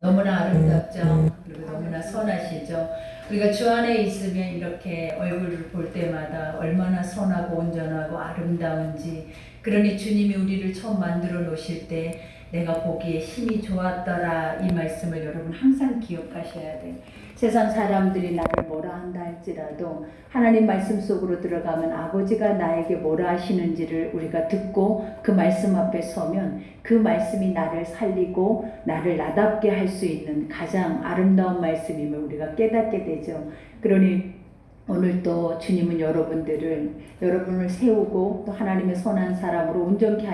너무나 아름답죠. 그리고 너무나 선하시죠. 우리가 주 안에 있으면 이렇게 얼굴을 볼 때마다 얼마나 선하고 온전하고 아름다운지. 그러니 주님이 우리를 처음 만들어 놓으실 때 내가 보기에 힘이 좋았더라, 이 말씀을 여러분 항상 기억하셔야 돼요. 세상 사람들이 나를 뭐라 한다 할지라도 하나님 말씀 속으로 들어가면 아버지가 나에게 뭐라 하시는지를 우리가 듣고 그 말씀 앞에 서면 그 말씀이 나를 살리고 나를 나답게 할 수 있는 가장 아름다운 말씀임을 우리가 깨닫게 되죠. 그러니 오늘 또 주님은 여러분을 세우고 또 하나님의 선한 사람으로 온전케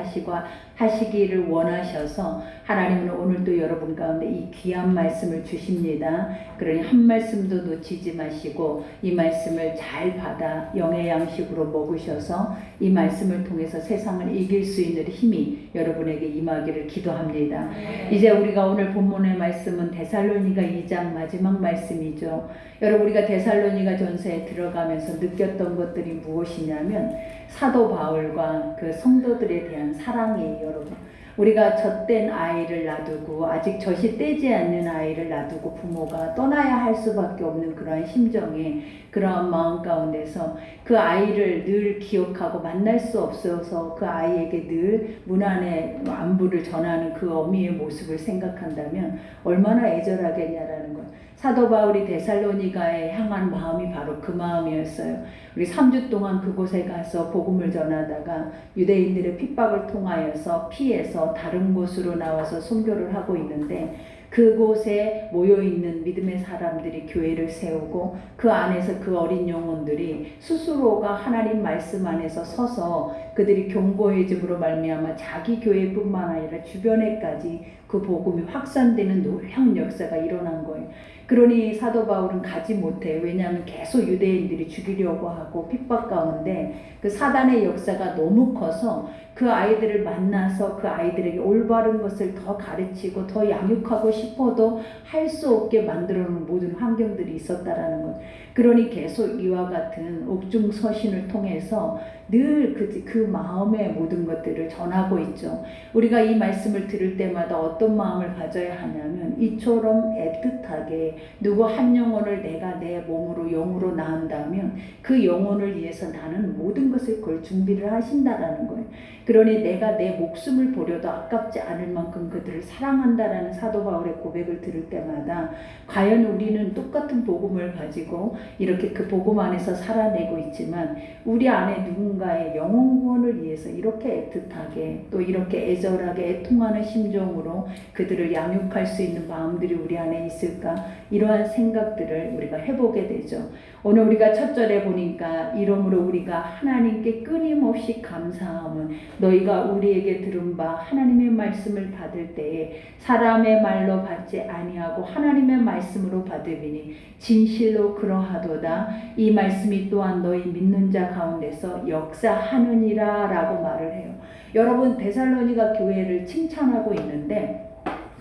하시기를 원하셔서 하나님은 오늘도 여러분 가운데 이 귀한 말씀을 주십니다. 그러니 한 말씀도 놓치지 마시고 이 말씀을 잘 받아 영의 양식으로 먹으셔서 이 말씀을 통해서 세상을 이길 수 있는 힘이 여러분에게 임하기를 기도합니다. 이제 우리가 오늘 본문의 말씀은 데살로니가 2장 마지막 말씀이죠. 여러분, 우리가 데살로니가 전서에 들어가면서 느꼈던 것들이 무엇이냐면 사도 바울과 그 성도들에 대한 사랑이에요. 여러분, 우리가 젖된 아이를 놔두고 아직 젖이 떼지 않는 아이를 놔두고 부모가 떠나야 할 수밖에 없는 그러한 심정에, 그러한 마음 가운데서 그 아이를 늘 기억하고 만날 수 없어서 그 아이에게 늘 문안의 안부를 전하는 그 어미의 모습을 생각한다면 얼마나 애절하겠냐라는 것. 사도 바울이 데살로니가에 향한 마음이 바로 그 마음이었어요. 우리 3주 동안 그곳에 가서 복음을 전하다가 유대인들의 핍박을 통하여서 피해서 다른 곳으로 나와서 선교를 하고 있는데, 그곳에 모여있는 믿음의 사람들이 교회를 세우고 그 안에서 그 어린 영혼들이 스스로가 하나님 말씀 안에서 서서 그들이 경고해짐으로 말미암아 자기 교회뿐만 아니라 주변에까지 그 복음이 확산되는 놀라운 역사가 일어난 거예요. 그러니 사도 바울은 가지 못해. 왜냐하면 계속 유대인들이 죽이려고 하고 핍박 가운데 그 사단의 역사가 너무 커서 그 아이들을 만나서 그 아이들에게 올바른 것을 더 가르치고 더 양육하고 싶어도 할 수 없게 만들어 놓은 모든 환경들이 있었다라는 것. 그러니 계속 이와 같은 옥중서신을 통해서 늘 그 마음의 모든 것들을 전하고 있죠. 우리가 이 말씀을 들을 때마다 어떤 마음을 가져야 하냐면 이처럼 애틋하게 누구 한 영혼을 내가 내 몸으로 영으로 낳는다면 그 영혼을 위해서 나는 모든 것을 걸 준비를 하신다라는 거예요. 그러니 내가 내 목숨을 버려도 아깝지 않을 만큼 그들을 사랑한다라는 사도 바울의 고백을 들을 때마다 과연 우리는 똑같은 복음을 가지고 이렇게 그 복음 안에서 살아내고 있지만 우리 안에 누군가의 영혼 구원을 위해서 이렇게 애틋하게 또 이렇게 애절하게 애통하는 심정으로 그들을 양육할 수 있는 마음들이 우리 안에 있을까? 이러한 생각들을 우리가 해보게 되죠. 오늘 우리가 첫 절에 보니까 이러므로 우리가 하나님께 끊임없이 감사함은 너희가 우리에게 들은 바 하나님의 말씀을 받을 때에 사람의 말로 받지 아니하고 하나님의 말씀으로 받으리니 진실로 그러하도다. 이 말씀이 또한 너희 믿는 자 가운데서 역사하느니라 라고 말을 해요. 여러분, 데살로니가 교회를 칭찬하고 있는데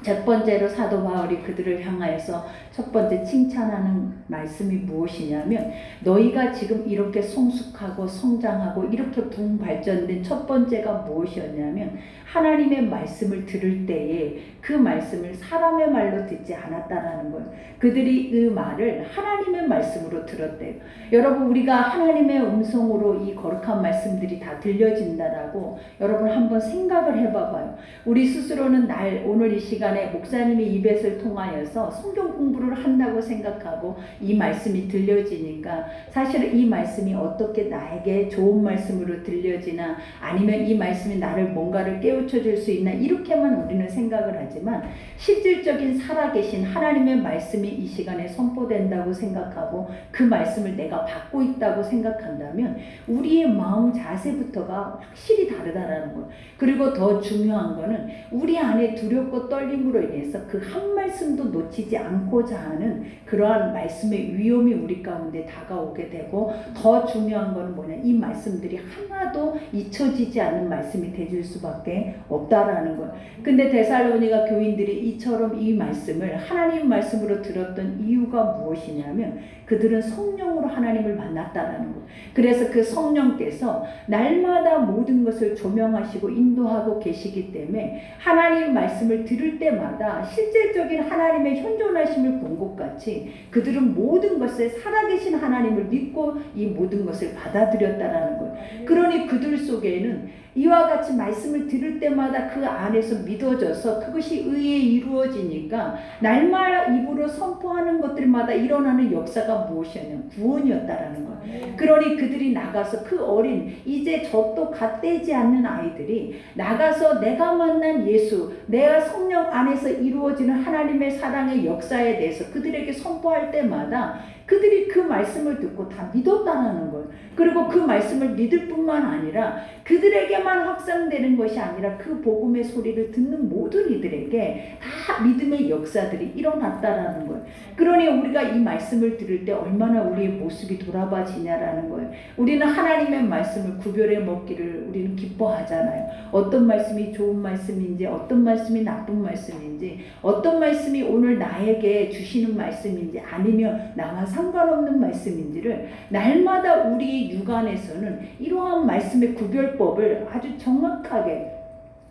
첫 번째로 사도 바울이 그들을 향하여서 첫 번째 칭찬하는 말씀이 무엇이냐면 너희가 지금 이렇게 성숙하고 성장하고 이렇게 발전된 첫 번째가 무엇이었냐면 하나님의 말씀을 들을 때에 그 말씀을 사람의 말로 듣지 않았다라는 거예요. 그들이 그 말을 하나님의 말씀으로 들었대요. 여러분, 우리가 하나님의 음성으로 이 거룩한 말씀들이 다 들려진다라고 여러분 한번 생각을 해봐봐요. 우리 스스로는 오늘 이 시간에 목사님의 입에서 통하여서 성경 공부를 한다고 생각하고 이 말씀이 들려지니까 사실 이 말씀이 어떻게 나에게 좋은 말씀으로 들려지나 아니면 이 말씀이 나를 뭔가를 깨우쳐 줄 수 있나 이렇게만 우리는 생각을 하지만 실질적인 살아계신 하나님의 말씀이 이 시간에 선포된다고 생각하고 그 말씀을 내가 받고 있다고 생각한다면 우리의 마음 자세부터가 확실히 다르다라는 거예요. 그리고 더 중요한 거는 우리 안에 두렵고 떨림으로 인해서 그 한 말씀도 놓치지 않고자 하는 그러한 말씀의 위엄이 우리 가운데 다가오게 되고, 더 중요한 거는 뭐냐, 이 말씀들이 하나도 잊혀지지 않는 말씀이 되줄 수밖에 없다라는 거예요. 근데 데살로니가 교인들이 이처럼 이 말씀을 하나님 말씀으로 들었던 이유가 무엇이냐면 그들은 성령으로 하나님을 만났다라는 거예요. 그래서 그 성령께서 날마다 모든 것을 조명하시고 인도하고 계시기 때문에 하나님 말씀을 들을 때 때마다 실제적인 하나님의 현존하심을 본 것 같이 그들은 모든 것을 살아계신 하나님을 믿고 이 모든 것을 받아들였다라는 거예요. 그러니 그들 속에는 이와 같이 말씀을 들을 때마다 그 안에서 믿어져서 그것이 의에 이루어지니까 날마다 입으로 선포하는 것들마다 일어나는 역사가 무엇이었냐면 구원이었다라는 거예요. 그러니 그들이 나가서 그 어린 이제 젖도 갓 떼지 않는 아이들이 나가서 내가 만난 예수, 내가 성령 안에서 이루어지는 하나님의 사랑의 역사에 대해서 그들에게 선포할 때마다 그들이 그 말씀을 듣고 다 믿었다는 거예요. 그리고 그 말씀을 믿을 뿐만 아니라 그들에게만 확산되는 것이 아니라 그 복음의 소리를 듣는 모든 이들에게 다 믿음의 역사들이 일어났다라는 거예요. 그러니 우리가 이 말씀을 들을 때 얼마나 우리의 모습이 돌아봐지냐라는 거예요. 우리는 하나님의 말씀을 구별해 먹기를 우리는 기뻐하잖아요. 어떤 말씀이 좋은 말씀인지, 어떤 말씀이 나쁜 말씀인지, 어떤 말씀이 오늘 나에게 주시는 말씀인지, 아니면 나와 상관없는 말씀인지를 날마다 우리 육안에서는 이러한 말씀의 구별법을 아주 정확하게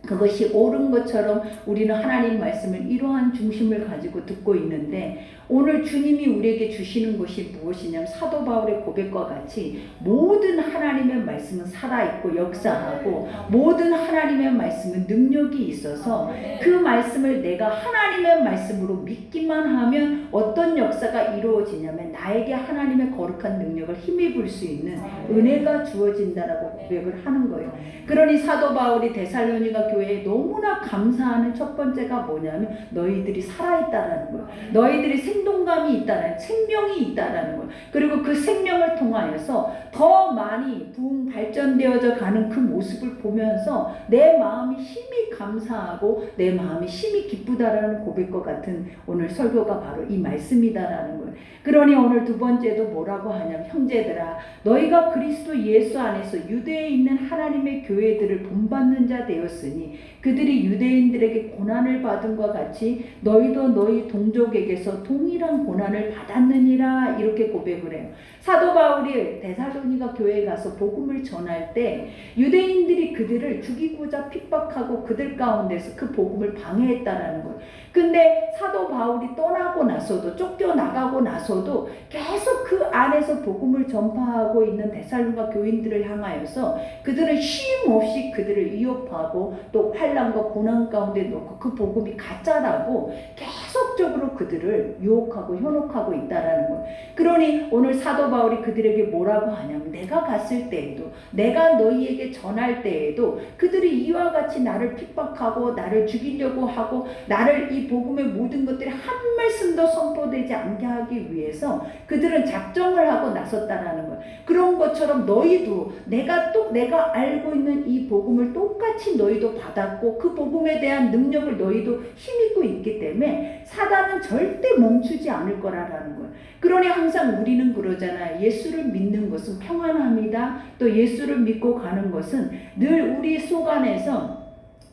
그것이 옳은 것처럼 우리는 하나님 말씀을 이러한 중심을 가지고 듣고 있는데 오늘 주님이 우리에게 주시는 것이 무엇이냐면 사도 바울의 고백과 같이 모든 하나님의 말씀은 살아있고 역사하고 모든 하나님의 말씀은 능력이 있어서 그 말씀을 내가 하나님의 말씀으로 믿기만 하면 어떤 역사가 이루어지냐면 나에게 하나님의 거룩한 능력을 힘입을 수 있는 은혜가 주어진다라고 고백을 하는 거예요. 그러니 사도 바울이 데살로니가 교회에 너무나 감사하는 첫 번째가 뭐냐면 너희들이 살아있다라는 거예요. 너희들이 생동감이 있다라는, 생명이 있다라는 거예요. 그리고 그 생명을 통하여서 더 많이 부흥 발전되어져 가는 그 모습을 보면서 내 마음이 힘이 감사하고 내 마음이 힘이 기쁘다라는 고백과 같은 오늘 설교가 바로 이 말씀이다라는 거예요. 그러니 오늘 두 번째도 뭐라고 하냐면 형제들아 너희가 그리스도 예수 안에서 유대에 있는 하나님의 교회들을 본받는 자 되었으니 그들이 유대인들에게 고난을 받은 것 같이 너희도 너희 동족에게서 동일한 고난을 받았느니라 이렇게 고백을 해요. 사도 바울이 데살로니가 교회에 가서 복음을 전할 때 유대인들이 그들을 죽이고자 핍박하고 그들 가운데서 그 복음을 방해했다라는 거예요. 근데 사도 바울이 떠나고 나서도 쫓겨나가고 나서도 계속 그 안에서 복음을 전파하고 있는 데살로니가 교인들을 향하여서 그들은 쉼 없이 그들을 위협하고 또 환난과 고난 가운데 놓고 그 복음이 가짜라고 계속적으로 그들을 유혹하고 현혹하고 있다라는 거예요. 그러니 오늘 사도 바울이 그들에게 뭐라고 하냐면 내가 갔을 때에도 내가 너희에게 전할 때에도 그들이 이와 같이 나를 핍박하고 나를 죽이려고 하고 나를 이 복음의 모든 것들이 한 말씀도 선포되지 않게 하기 위해서 그들은 작정을 하고 나섰다라는 거예요. 그런 것처럼 너희도 내가 알고 있는 이 복음을 똑같이 너희도 받았고 그 복음에 대한 능력을 너희도 힘입고 있기 때문에 사단은 절대 멈추지 않을 거라는 거예요. 그러니 항상 우리는 그러잖아요. 예수를 믿는 것은 평안합니다. 또 예수를 믿고 가는 것은 늘 우리 속 안에서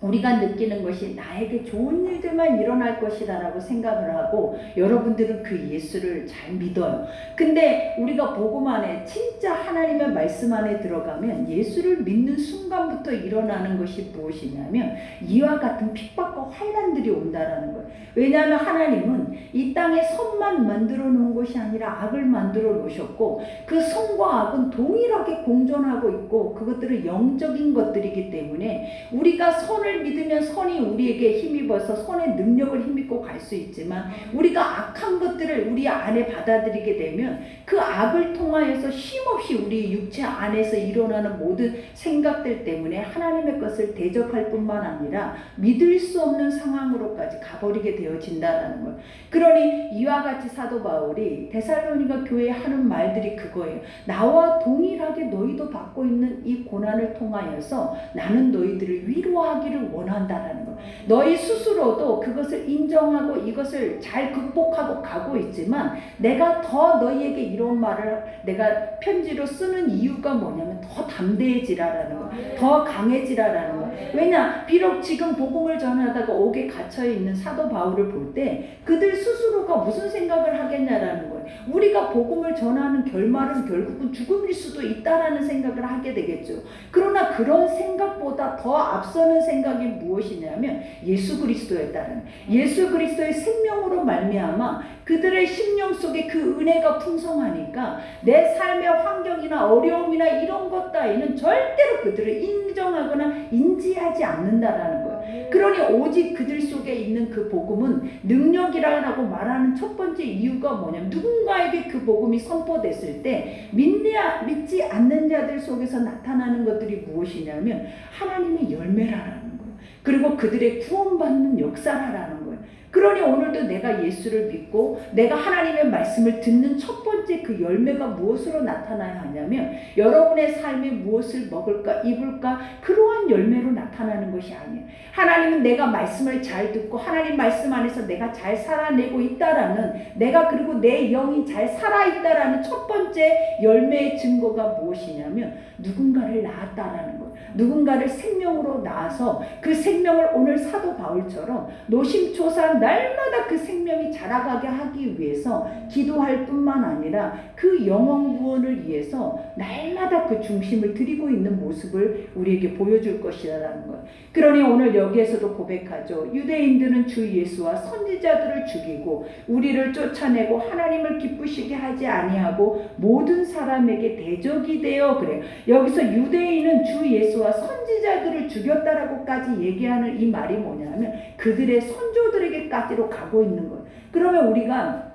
우리가 느끼는 것이 나에게 좋은 일들만 일어날 것이다 라고 생각을 하고 여러분들은 그 예수를 잘 믿어요. 근데 우리가 복음 안에 진짜 하나님의 말씀 안에 들어가면 예수를 믿는 순간부터 일어나는 것이 무엇이냐면 이와 같은 핍박과 환난들이 온다라는 거예요. 왜냐하면 하나님은 이 땅에 선만 만들어 놓은 것이 아니라 악을 만들어 놓으셨고 그 선과 악은 동일하게 공존하고 있고 그것들은 영적인 것들이기 때문에 우리가 선을 믿으면 선이 우리에게 힘입어서 선의 능력을 힘입고 갈 수 있지만 우리가 악한 것들을 우리 안에 받아들이게 되면 그 악을 통하여서 쉼없이 우리 육체 안에서 일어나는 모든 생각들 때문에 하나님의 것을 대적할 뿐만 아니라 믿을 수 없는 상황으로까지 가버리게 되어진다는 거예요. 그러니 이와 같이 사도 바울이 데살로니가 교회에 하는 말들이 그거예요. 나와 동일하게 너희도 받고 있는 이 고난을 통하여서 나는 너희들을 위로하기를 원한다라는 거예요. 너희 스스로도 그것을 인정하고 이것을 잘 극복하고 가고 있지만 내가 더 너희에게 이런 말을 내가 편지로 쓰는 이유가 뭐냐면 더 담대해지라라는 거예요. 더 강해지라라는 거예요. 왜냐? 비록 지금 복음을 전하다가 옥에 갇혀 있는 사도 바울을 볼 때 그들 스스로가 무슨 생각을 하겠냐라는 거예요. 우리가 복음을 전하는 결말은 결국은 죽음일 수도 있다라는 생각을 하게 되겠죠. 그러나 그런 생각보다 더 앞서는 생각이 무엇이냐면 예수 그리스도였다는, 예수 그리스도의 생명으로 말미암아 그들의 심령 속에 그 은혜가 풍성하니까 내 삶의 환경이나 어려움이나 이런 것 따위는 절대로 그들을 인정하거나 인지하지 않는다라는 거예요. 그러니 오직 그들 속에 있는 그 복음은 능력이라고 말하는 첫 번째 이유가 뭐냐면, 누군가에게 그 복음이 선포됐을 때 믿지 않는 자들 속에서 나타나는 것들이 무엇이냐면 하나님의 열매라는 거예요. 그리고 그들의 구원받는 역사라는 거예요. 그러니 오늘도 내가 예수를 믿고 내가 하나님의 말씀을 듣는 첫 번째 그 열매가 무엇으로 나타나야 하냐면, 여러분의 삶에 무엇을 먹을까 입을까 그러한 열매로 나타나는 것이 아니에요. 하나님은 내가 말씀을 잘 듣고 하나님 말씀 안에서 내가 잘 살아내고 있다라는, 내가 그리고 내 영이 잘 살아있다라는 첫 번째 열매의 증거가 무엇이냐면 누군가를 낳았다라는 거예요. 누군가를 생명으로 낳아서 그 생명을 오늘 사도 바울처럼 노심초사한 날마다 그 생명이 자라가게 하기 위해서 기도할 뿐만 아니라 그 영혼 구원을 위해서 날마다 그 중심을 드리고 있는 모습을 우리에게 보여줄 것이라는 거예요. 그러니 오늘 여기에서도 고백하죠. 유대인들은 주 예수와 선지자들을 죽이고 우리를 쫓아내고 하나님을 기쁘시게 하지 아니하고 모든 사람에게 대적이 되어, 그래요. 여기서 유대인은 주 예수와 선지자들을 죽였다라고까지 얘기하는 이 말이 뭐냐면 그들의 선조들에게까지로 가고 있는 거예요. 그러면 우리가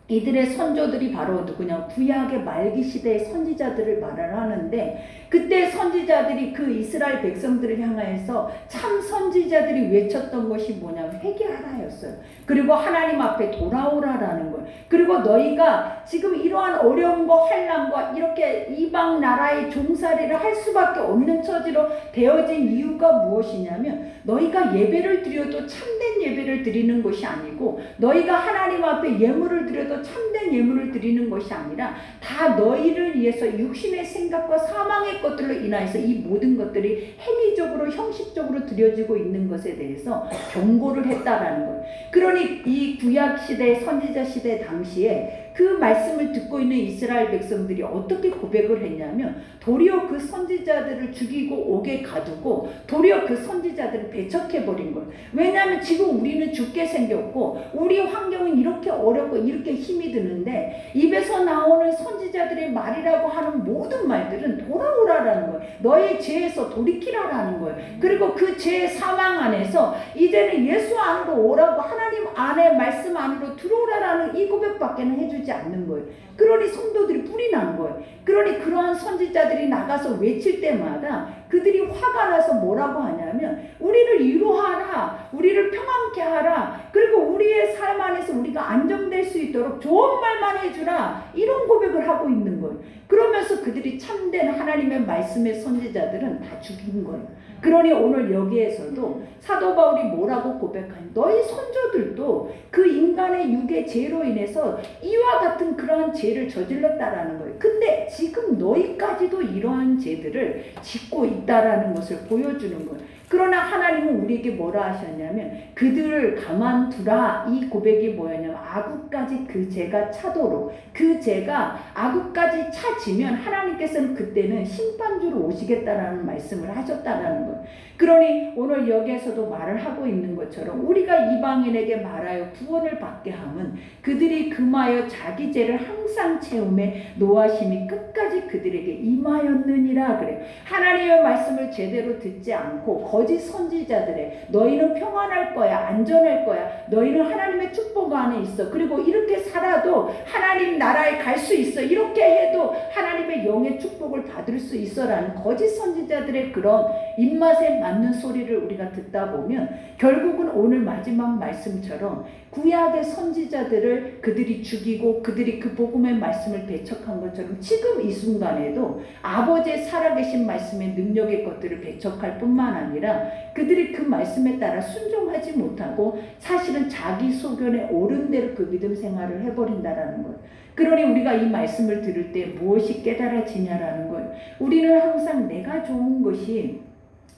이들의 선조들이 바로 누구냐? 구약의 말기 시대의 선지자들을 말을 하는데, 그때 선지자들이 그 이스라엘 백성들을 향하여서 참 선지자들이 외쳤던 것이 뭐냐면 회개하라였어요. 그리고 하나님 앞에 돌아오라라는 거예요. 그리고 너희가 지금 이러한 어려움과 환난과 이렇게 이방 나라의 종살이를 할 수밖에 없는 처지로 되어진 이유가 무엇이냐면, 너희가 예배를 드려도 참된 예배를 드리는 것이 아니고, 너희가 하나님 앞에 예물을 드려도 참된 예물을 드리는 것이 아니라 다 너희를 위해서 육신의 생각과 사망의 것들로 인하여서 이 모든 것들이 행위적으로 형식적으로 드려지고 있는 것에 대해서 경고를 했다라는 거예요. 그러니 이 구약 시대 선지자 시대 당시에 그 말씀을 듣고 있는 이스라엘 백성들이 어떻게 고백을 했냐면, 도리어 그 선지자들을 죽이고 옥에 가두고 도리어 그 선지자들을 배척해버린 거예요. 왜냐하면 지금 우리는 죽게 생겼고 우리 환경은 이렇게 어렵고 이렇게 힘이 드는데 입에서 나오는 선지자들의 말이라고 하는 모든 말들은 돌아오라라는 거예요. 너의 죄에서 돌이키라라는 거예요. 그리고 그 죄의 사망 안에서 이제는 예수 안으로 오라고, 하나님 안에 말씀 안으로 들어오라라는 이 고백밖에는 해주지 않는 거예요. 그러니 성도들이 뿔이 난 거예요. 그러니 그러한 선지자들이 나가서 외칠 때마다 그들이 화가 나서 뭐라고 하냐면 우리를 위로하라, 우리를 평안케 하라, 그리고 우리의 삶 안에서 우리가 안정될 수 있도록 좋은 말만 해주라, 이런 고백을 하고 있는 거예요. 그러면서 그들이 참된 하나님의 말씀의 선지자들은 다 죽인 거예요. 그러니 오늘 여기에서도 사도 바울이 뭐라고 고백하니, 너희 선조들도 그 인간의 육의 죄로 인해서 이와 같은 그러한 죄를 저질렀다라는 거예요. 근데 지금 너희까지도 이러한 죄들을 짓고 있다라는 것을 보여주는 거예요. 그러나 하나님은 우리에게 뭐라 하셨냐면 그들을 가만두라. 이 고백이 뭐였냐면 아구까지 그 죄가 차도록, 그 죄가 아구까지 차지면 하나님께서는 그때는 심판주로 오시겠다라는 말씀을 하셨다라는 거예요. 그러니 오늘 여기에서도 말을 하고 있는 것처럼 우리가 이방인에게 말하여 구원을 받게 함은 그들이 금하여 자기 죄를 항상 채움에 노하심이 끝까지 그들에게 임하였느니라. 그래요. 하나님의 말씀을 제대로 듣지 않고 거짓 선지자들의 너희는 평안할 거야, 안전할 거야, 너희는 하나님의 축복 안에 있어, 그리고 이렇게 살아도 하나님 나라에 갈 수 있어, 이렇게 해도 하나님의 영의 축복을 받을 수 있어 라는 거짓 선지자들의 그런 입맛에 맞는 소리를 우리가 듣다 보면 결국은 오늘 마지막 말씀처럼 구약의 선지자들을 그들이 죽이고 그들이 그 복음의 말씀을 배척한 것처럼 지금 이 순간에도 아버지의 살아계신 말씀의 능력의 것들을 배척할 뿐만 아니라 그들이 그 말씀에 따라 순종하지 못하고 사실은 자기 소견에 옳은 대로 그 믿음 생활을 해버린다라는 거예요. 그러니 우리가 이 말씀을 들을 때 무엇이 깨달아지냐라는 거예요. 우리는 항상 내가 좋은 것이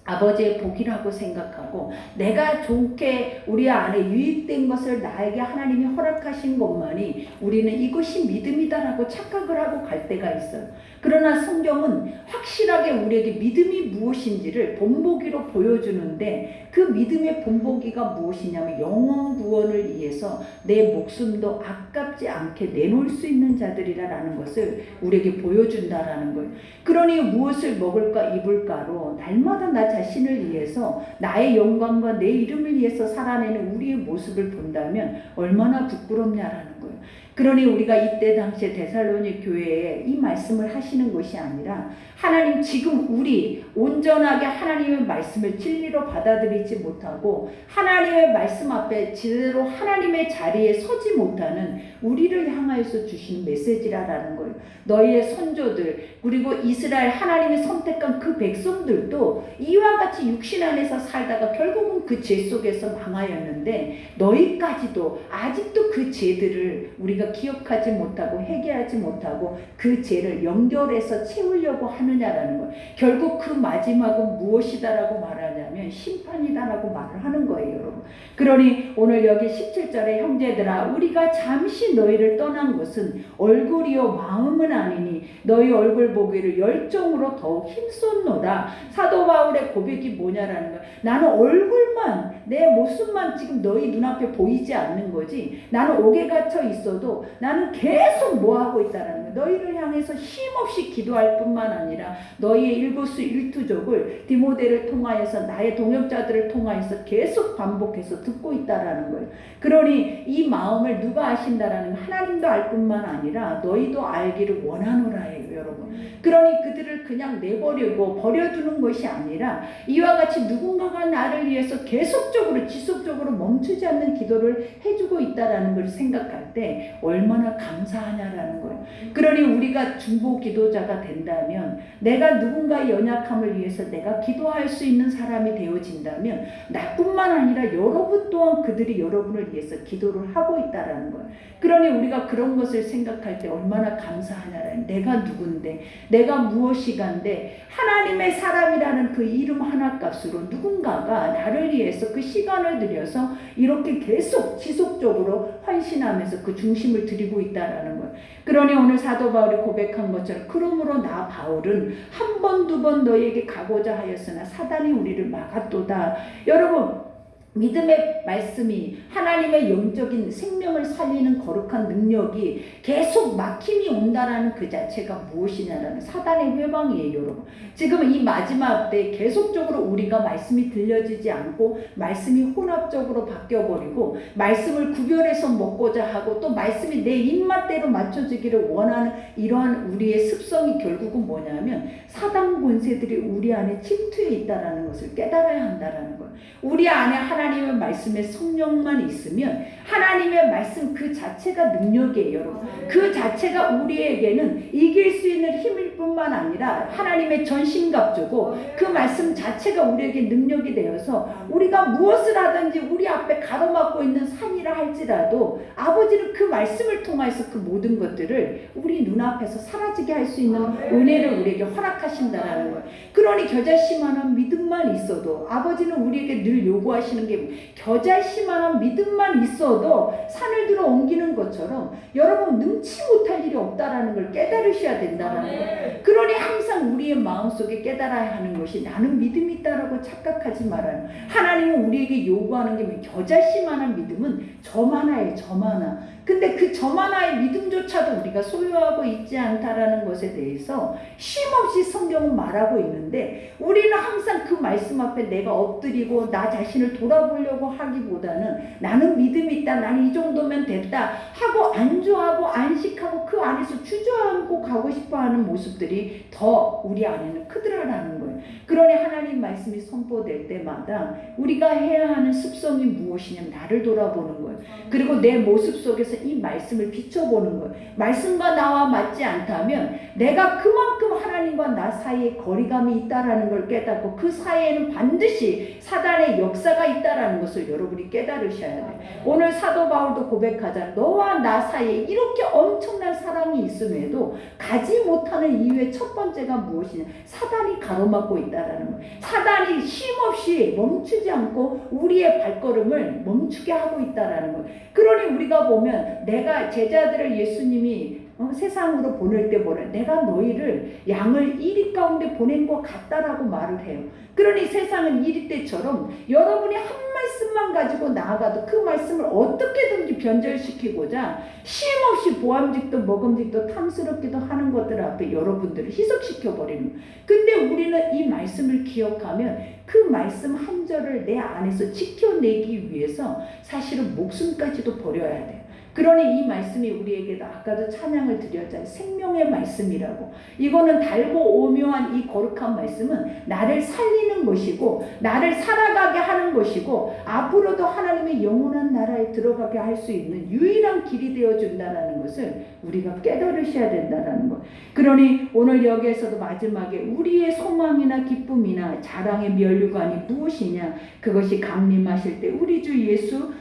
아버지의 복이라고 생각하고 내가 좋게 우리 안에 유익된 것을 나에게 하나님이 허락하신 것만이 우리는 이것이 믿음이다라고 착각을 하고 갈 때가 있어요. 그러나 성경은 확실하게 우리에게 믿음이 무엇인지를 본보기로 보여주는데 그 믿음의 본보기가 무엇이냐면 영원 구원을 위해서 내 목숨도 아깝지 않게 내놓을 수 있는 자들이라는 것을 우리에게 보여준다라는 거예요. 그러니 무엇을 먹을까 입을까로 날마다 나 자신을 위해서 나의 영광과 내 이름을 위해서 살아내는 우리의 모습을 본다면 얼마나 부끄럽냐라는 거예요. 그러니 우리가 이때 당시에 데살로니 교회에 이 말씀을 하시는 것이 아니라 하나님 지금 우리 온전하게 하나님의 말씀을 진리로 받아들이지 못하고 하나님의 말씀 앞에 제대로 하나님의 자리에 서지 못하는 우리를 향하여서 주시는 메시지라는 거예요. 너희의 선조들 그리고 이스라엘 하나님이 선택한 그 백성들도 이와 같이 육신 안에서 살다가 결국은 그 죄 속에서 망하였는데 너희까지도 아직도 그 죄들을 우리가 기억하지 못하고 회개하지 못하고 그 죄를 연결해서 채우려고 하느냐라는 거예요. 결국 그 마지막은 무엇이다라고 말하냐면 심판이다라고 말을 하는 거예요, 여러분. 그러니 오늘 여기 17절에 형제들아 우리가 잠시 너희를 떠난 것은 얼굴이요 마음은 아니니 너희 얼굴 보기를 열정으로 더욱 힘썼노라. 사도 바울의 고백이 뭐냐라는 거예요. 나는 얼굴만 내 모습만 지금 너희 눈앞에 보이지 않는 거지 나는 옥에 갇혀 있어도 나는 계속 뭐하고 있다는 거예요. 너희를 향해서 쉼없이 기도할 뿐만 아니라 너희의 일거수일투족을 디모데를 통하여서 나의 동역자들을 통하여서 계속 반복해서 듣고 있다라는 거예요. 그러니 이 마음을 누가 아신다라는 거 하나님도 알 뿐만 아니라 너희도 알기를 원하노라예요, 여러분. 그러니 그들을 그냥 내버리고 버려두는 것이 아니라 이와 같이 누군가가 나를 위해서 계속적으로 지속적으로 멈추지 않는 기도를 해주고 있다라는 걸 생각할 때 얼마나 감사하냐라는 거예요. 그러니 우리가 중보 기도자가 된다면 내가 누군가의 연약함을 위해서 내가 기도할 수 있는 사람이 되어진다면 나뿐만 아니라 여러분 또한 그들이 여러분을 위해서 기도를 하고 있다라는 거예요. 그러니 우리가 그런 것을 생각할 때 얼마나 감사하냐라는 내가 누군데 내가 무엇이간데 하나님의 사람이라는 그 이름 하나값으로 누군가가 나를 위해서 그 시간을 들여서 이렇게 계속 지속적으로 헌신하면서 그 중심을 드리고 있다라는 거예요. 그러니 오늘 사도 바울이 고백한 것처럼 그러므로 나 바울은 한 번 두 번 너희에게 가고자 하였으나 사단이 우리를 막았도다. 여러분 믿음의 말씀이 하나님의 영적인 생명을 살리는 거룩한 능력이 계속 막힘이 온다라는 그 자체가 무엇이냐라는 사단의 회방이에요, 여러분. 지금 이 마지막 때 계속적으로 우리가 말씀이 들려지지 않고 말씀이 혼합적으로 바뀌어버리고 말씀을 구별해서 먹고자 하고 또 말씀이 내 입맛대로 맞춰지기를 원하는 이러한 우리의 습성이 결국은 뭐냐면 사단 권세들이 우리 안에 침투해 있다라는 것을 깨달아야 한다라는 거예요. 우리 안에 하나님의 말씀의 성령만 있으면 하나님의 말씀 그 자체가 능력이에요, 여러분. 그 자체가 우리에게는 이길 수 있는 힘일 뿐만 아니라 하나님의 전신갑주고 그 말씀 자체가 우리에게 능력이 되어서 우리가 무엇을 하든지 우리 앞에 가로막고 있는 산이라 할지라도 아버지는 그 말씀을 통해서 그 모든 것들을 우리 눈앞에서 사라지게 할 수 있는 은혜를 우리에게 허락하신다라는 거예요. 그러니 겨자씨만한 믿음만 있어도 아버지는 우리에게 늘 요구하시는 게 겨자씨만한 믿음만 있어도 산을 들어 옮기는 것처럼 여러분 능치 못할 일이 없다라는 걸 깨달으셔야 된다라는 거예요. 그러니 항상 우리의 마음속에 깨달아야 하는 것이 나는 믿음이 있다라고 착각하지 말아요. 하나님은 우리에게 요구하는 게 겨자씨만한 믿음은 점 하나예요, 점 하나. 근데 그 점 하나의 믿음조차도 우리가 소유하고 있지 않다라는 것에 대해서 쉼없이 성경은 말하고 있는데 우리는 항상 그 말씀 앞에 내가 엎드리고 나 자신을 돌아보려고 하기보다는 나는 믿음이 있다, 나는 이 정도면 됐다 하고 안주하고 안식하고 그 안에서 주저앉고 가고 싶어하는 모습들이 더 우리 안에는 크더라라는 거예요. 그러니 하나님 말씀이 선포될 때마다 우리가 해야 하는 습성이 무엇이냐면 나를 돌아보는 거예요. 그리고 내 모습 속에서 이 말씀을 비춰보는 거예요. 말씀과 나와 맞지 않다면 내가 그만큼 하나님과 나 사이에 거리감이 있다라는 걸 깨닫고 그 사이에는 반드시 사단의 역사가 있다 아니다라는 것을 여러분이 깨달으셔야 돼요. 오늘 사도 바울도 고백하잖아요. 너와 나 사이에 이렇게 엄청난 사랑이 있음에도 가지 못하는 이유의 첫 번째가 무엇이냐? 사단이 가로막고 있다라는 거예요. 사단이 쉼없이 멈추지 않고 우리의 발걸음을 멈추게 하고 있다라는 거예요. 그러니 우리가 보면 내가 제자들을 예수님이 세상으로 보낼 때 뭐래? 내가 너희를 양을 이리 가운데 보낸 것 같다라고 말을 해요. 그러니 세상은 이리 때처럼 여러분이 한 말씀만 가지고 나아가도 그 말씀을 어떻게든지 변절시키고자 쉼없이 보암직도 먹음직도 탐스럽기도 하는 것들 앞에 여러분들을 희석시켜버리는 거예요. 근데 우리는 이 말씀을 기억하면 그 말씀 한 절을 내 안에서 지켜내기 위해서 사실은 목숨까지도 버려야 돼요. 그러니 이 말씀이 우리에게도 아까도 찬양을 드렸잖아요. 생명의 말씀이라고. 이거는 달고 오묘한 이 거룩한 말씀은 나를 살리는 것이고 나를 살아가게 하는 것이고 앞으로도 하나님의 영원한 나라에 들어가게 할 수 있는 유일한 길이 되어준다는 것을 우리가 깨달으셔야 된다는 것. 그러니 오늘 여기에서도 마지막에 우리의 소망이나 기쁨이나 자랑의 면류관이 무엇이냐? 그것이 강림하실 때 우리 주 예수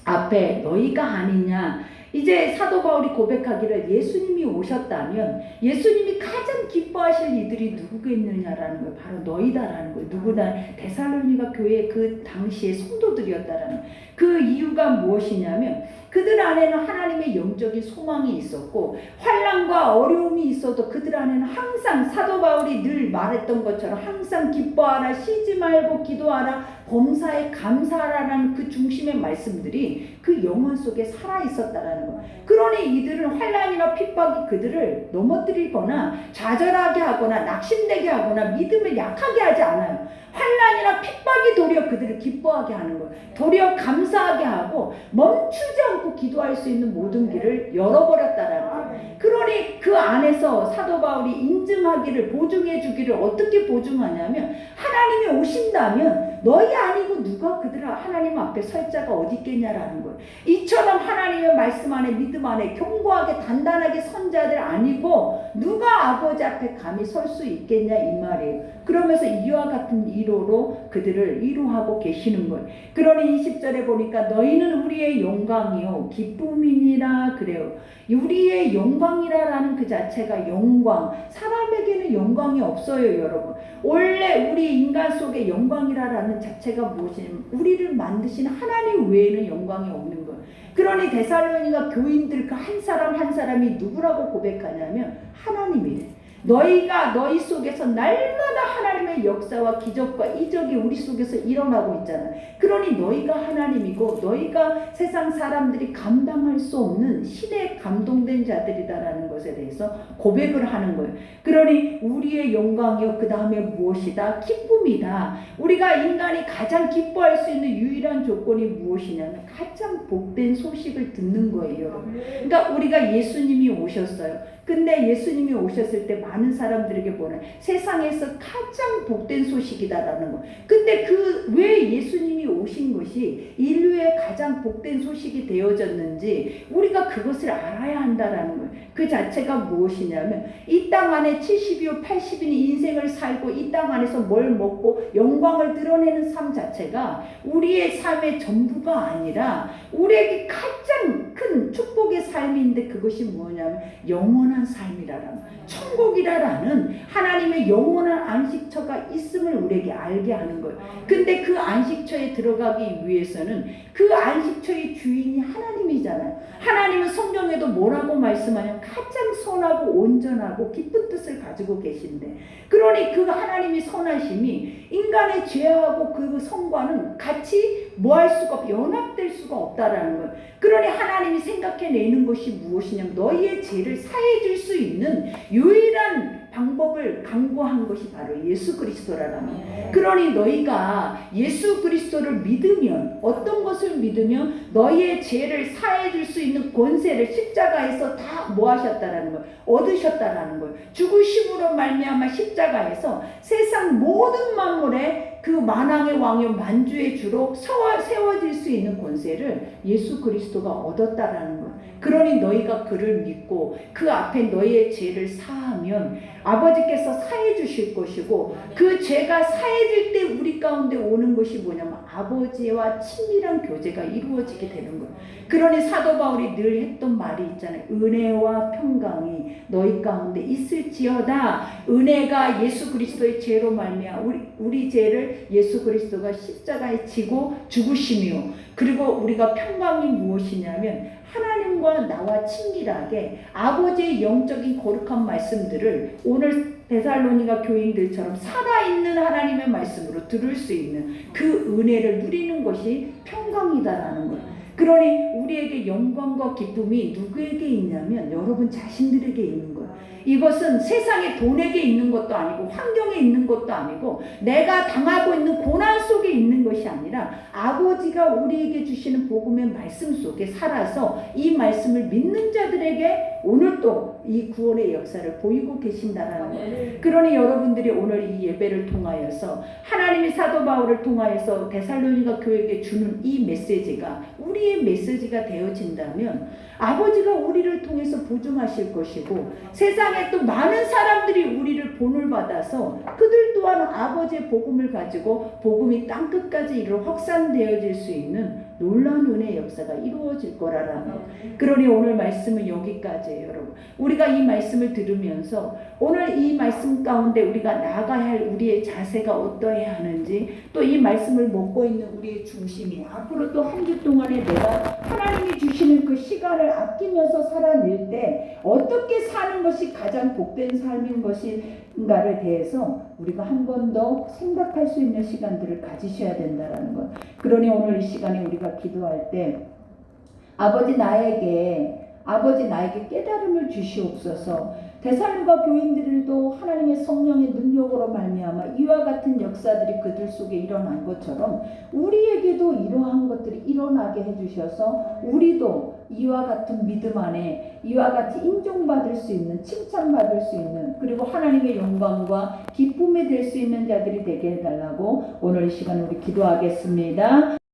앞에 너희가 아니냐. 이제 사도 바울이 고백하기를 예수님이 오셨다면 예수님이 가장 기뻐하실 이들이 누구겠느냐라는 거예요. 바로 너희다라는 거예요. 누구다? 데살로니가 교회 그 당시의 성도들이었다라는 거예요. 그 이유가 무엇이냐면 그들 안에는 하나님의 영적인 소망이 있었고 환난과 어려움이 있어도 그들 안에는 항상 사도 바울이 늘 말했던 것처럼 항상 기뻐하라, 쉬지 말고 기도하라, 범사에 감사하라는 그 중심의 말씀들이 그 영혼 속에 살아있었다라는 거예요. 그러니 이들은 환난이나 핍박이 그들을 넘어뜨리거나 좌절하게 하거나 낙심되게 하거나 믿음을 약하게 하지 않아요. 환난이나 핍박이 도리어 그들을 기뻐하게 하는 거예요. 도리어 감사하게 하고 멈추지 않고 기도할 수 있는 모든 길을 열어버렸다라는 거예요. 그러니 그 안에서 사도 바울이 인증하기를 보증해 주기를 어떻게 보증하냐면 하나님이 오신다면 너희 아니고 누가 그들을 하나님 앞에 설 자가 어디 있겠냐라는 거예요. 이처럼 하나님의 말씀 안에 믿음 안에 견고하게 단단하게 선 자들 아니고 누가 아버지 앞에 감히 설 수 있겠냐 이 말이에요. 그러면서 이와 같은 이로로 그들을 위로하고 계시는 거예요. 그러니 20절에 보니까 너희는 우리의 영광이요 기쁨이니라 그래요. 우리의 영광이라는 그 자체가 영광, 사람에게는 영광이 없어요 여러분. 원래 우리 인간 속에 영광이라는 자체가 무엇이냐면 우리를 만드신 하나님 외에는 영광이 없는 거예요. 그러니 데살로니가 교인들 그 한 사람 한 사람이 누구라고 고백하냐면 하나님이래. 너희가 너희 속에서 날마다 하나님의 역사와 기적과 이적이 우리 속에서 일어나고 있잖아요. 그러니 너희가 하나님이고 너희가 세상 사람들이 감당할 수 없는 신에 감동된 자들이다라는 것에 대해서 고백을 하는 거예요. 그러니 우리의 영광이요 그 다음에 무엇이다? 기쁨이다. 우리가 인간이 가장 기뻐할 수 있는 유일한 조건이 무엇이냐면 가장 복된 소식을 듣는 거예요 여러분. 그러니까 우리가 예수님이 오셨어요. 근데 예수님이 오셨을 때 많은 사람들에게 뭐냐? 세상에서 가장 복된 소식이다라는 거. 근데 그 왜 예수님이 오신 것이 인류의 가장 복된 소식이 되어졌는지 우리가 그것을 알아야 한다라는 거예요. 그 자체가 무엇이냐면 이 땅 안에 70이요 80인이 인생을 살고 이 땅 안에서 뭘 먹고 영광을 드러내는 삶 자체가 우리의 삶의 전부가 아니라 우리에게 가장 큰 축복의 삶인데 그것이 뭐냐면 영원한 삶이라는 천국이라는 하나님의 영원한 안식처가 있음을 우리에게 알게 하는 거예요. 근데 그 안식처에 들어가기 위해서는 그 안식처의 주인이 하나님이잖아요. 하나님은 성경에도 뭐라고 말씀하냐면 가장 선하고 온전하고 깊은 뜻을 가지고 계신데 그러니 그 하나님의 선하심이 인간의 죄하고 그 성과는 같이 뭐할 수가 없, 연합될 수가 없다라는 거예요. 그러니 하나님이 생각해내는 것이 무엇이냐면 너희의 죄를 사해 줄 수 있는 유일한 방법을 강구한 것이 바로 예수 그리스도라는 거예요. 그러니 너희가 예수 그리스도를 믿으면 어떤 것을 믿으면 너희의 죄를 사해 줄 수 있는 권세를 십자가에서 다 뭐 하셨다라는 거예요. 얻으셨다라는 거예요. 죽으심으로 말미암아 십자가에서 세상 모든 만물에 그 만왕의 왕이요 만주의 주로 세워질 수 있는 권세를 예수 그리스도가 얻었다라는 거예요. 그러니 너희가 그를 믿고 그 앞에 너희의 죄를 사하면 아버지께서 사해 주실 것이고, 그 죄가 사해질 때 우리 가운데 오는 것이 뭐냐면 아버지와 친밀한 교제가 이루어지게 되는 거예요. 그러니 사도 바울이 늘 했던 말이 있잖아요. 은혜와 평강이 너희 가운데 있을지어다. 은혜가 예수 그리스도의 죄로 말미암아 우리 죄를 예수 그리스도가 십자가에 지고 죽으시며, 그리고 우리가 평강이 무엇이냐면 하나님과 나와 친밀하게 아버지의 영적인 거룩한 말씀들을 오늘 데살로니가 교인들처럼 살아있는 하나님의 말씀으로 들을 수 있는 그 은혜를 누리는 것이 평강이다라는 거예요. 그러니 우리에게 영광과 기쁨이 누구에게 있냐면 여러분 자신들에게 있는 거예요. 이것은 세상의 돈에게 있는 것도 아니고 환경에 있는 것도 아니고 내가 당하고 있는 고난 속에 있는 것이 아니라 아버지가 우리에게 주시는 복음의 말씀 속에 살아서 이 말씀을 믿는 자들에게 오늘 또 이 구원의 역사를 보이고 계신다라는 거예요. 그러니 여러분들이 오늘 이 예배를 통하여서 하나님이 사도 바울을 통하여서 데살로니가 교회에게 주는 이 메시지가 우리의 메시지가 되어진다면 아버지가 우리를 통해서 보증하실 것이고, 세상에 또 많은 사람들이 우리를 본을 받아서 그들 또한 아버지의 복음을 가지고 복음이 땅끝까지 이르러 확산되어질 수 있는 놀라운 은혜의 역사가 이루어질 거라는 거. 그러니 오늘 말씀은 여기까지예요, 여러분. 우리가 이 말씀을 들으면서 오늘 이 말씀 가운데 우리가 나아가야 할 우리의 자세가 어떠해야 하는지, 또 이 말씀을 먹고 있는 우리의 중심이 앞으로 또 한 주 동안에 내가 하나님이 주시는 그 시간을 아끼면서 살아낼 때 어떻게 사는 것이 가장 복된 삶인 것인가를 대해서 우리가 한 번 더 생각할 수 있는 시간들을 가지셔야 된다는 것. 그러니 오늘 이 시간에 우리가 기도할 때 아버지 나에게 깨달음을 주시옵소서. 데살로가 교인들도 하나님의 성령의 능력으로 말미암아 이와 같은 역사들이 그들 속에 일어난 것처럼 우리에게도 이러한 것들이 일어나게 해주셔서 우리도 이와 같은 믿음 안에 이와 같이 인정받을 수 있는, 칭찬받을 수 있는, 그리고 하나님의 영광과 기쁨이 될 수 있는 자들이 되게 해달라고 오늘 이 시간에 우리 기도하겠습니다.